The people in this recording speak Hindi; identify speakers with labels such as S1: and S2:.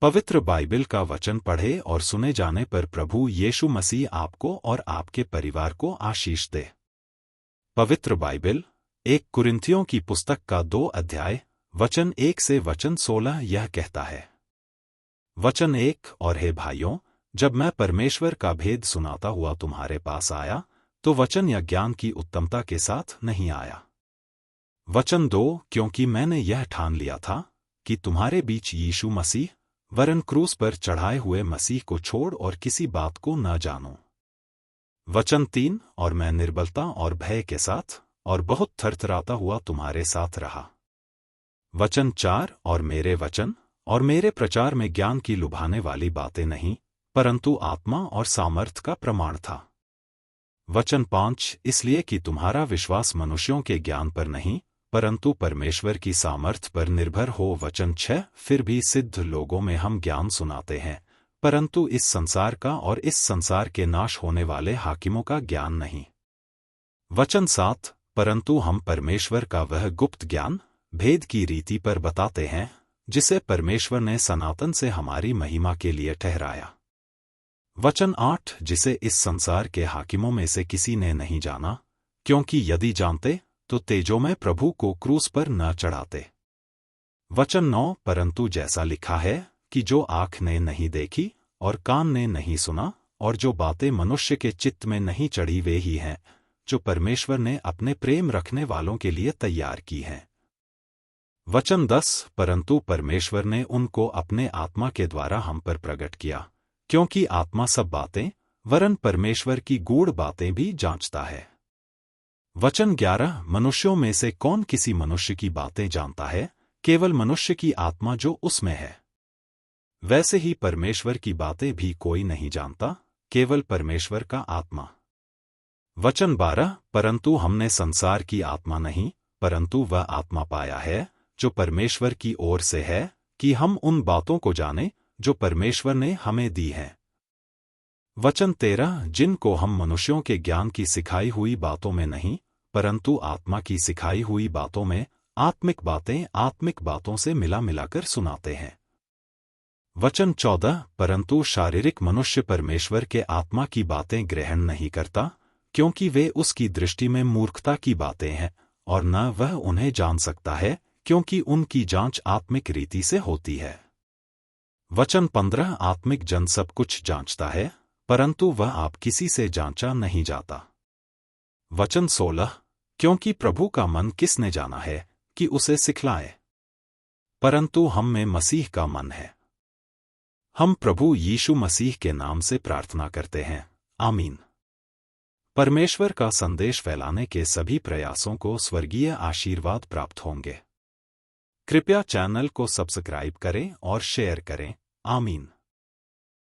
S1: पवित्र बाइबल का वचन पढ़े और सुने जाने पर प्रभु यीशु मसीह आपको और आपके परिवार को आशीष दे। पवित्र बाइबल 1 कुरिन्थियों की पुस्तक का 2 अध्याय वचन 1 से वचन 16 यह कहता है। वचन 1 और हे भाइयों, जब मैं परमेश्वर का भेद सुनाता हुआ तुम्हारे पास आया तो वचन या ज्ञान की उत्तमता के साथ नहीं आया। वचन 2 क्योंकि मैंने यह ठान लिया था कि तुम्हारे बीच यीशु मसीह वरन क्रूस पर चढ़ाए हुए मसीह को छोड़ और किसी बात को न जानो। वचन 3 और मैं निर्बलता और भय के साथ और बहुत थरथराता हुआ तुम्हारे साथ रहा। वचन 4 और मेरे वचन और मेरे प्रचार में ज्ञान की लुभाने वाली बातें नहीं, परंतु आत्मा और सामर्थ का प्रमाण था। वचन 5 इसलिए कि तुम्हारा विश्वास मनुष्यों के ज्ञान पर नहीं परंतु परमेश्वर की सामर्थ पर निर्भर हो। वचन 6 फिर भी सिद्ध लोगों में हम ज्ञान सुनाते हैं, परंतु इस संसार का और इस संसार के नाश होने वाले हाकिमों का ज्ञान नहीं। वचन 7 परंतु हम परमेश्वर का वह गुप्त ज्ञान भेद की रीति पर बताते हैं जिसे परमेश्वर ने सनातन से हमारी महिमा के लिए ठहराया। वचन 8 जिसे इस संसार के हाकिमों में से किसी ने नहीं जाना, क्योंकि यदि जानते तो तेजोमय प्रभु को क्रूस पर न चढ़ाते। वचन 9 परंतु जैसा लिखा है कि जो आँख ने नहीं देखी और कान ने नहीं सुना और जो बातें मनुष्य के चित्त में नहीं चढ़ी वे ही हैं जो परमेश्वर ने अपने प्रेम रखने वालों के लिए तैयार की हैं। वचन 10 परंतु परमेश्वर ने उनको अपने आत्मा के द्वारा हम पर प्रकट किया, क्योंकि आत्मा सब बातें वरन परमेश्वर की गूढ़ बातें भी जांचता है। वचन 11 मनुष्यों में से कौन किसी मनुष्य की बातें जानता है, केवल मनुष्य की आत्मा जो उसमें है। वैसे ही परमेश्वर की बातें भी कोई नहीं जानता, केवल परमेश्वर का आत्मा। वचन 12 परंतु हमने संसार की आत्मा नहीं परंतु वह आत्मा पाया है जो परमेश्वर की ओर से है, कि हम उन बातों को जाने जो परमेश्वर ने हमें दी हैं। वचन 13 जिनको हम मनुष्यों के ज्ञान की सिखाई हुई बातों में नहीं परंतु आत्मा की सिखाई हुई बातों में आत्मिक बातों से मिला मिलाकर सुनाते हैं। वचन 14 परंतु शारीरिक मनुष्य परमेश्वर के आत्मा की बातें ग्रहण नहीं करता, क्योंकि वे उसकी दृष्टि में मूर्खता की बातें हैं और न वह उन्हें जान सकता है, क्योंकि उनकी जांच आत्मिक रीति से होती है। वचन 15 आत्मिक जन सब कुछ जांचता है परंतु वह आप किसी से जांचा नहीं जाता। वचन 16 क्योंकि प्रभु का मन किसने जाना है कि उसे सिखलाए, परंतु हम में मसीह का मन है। हम प्रभु यीशु मसीह के नाम से प्रार्थना करते हैं, आमीन। परमेश्वर का संदेश फैलाने के सभी प्रयासों को स्वर्गीय आशीर्वाद प्राप्त होंगे। कृपया चैनल को सब्सक्राइब करें और शेयर करें, आमीन।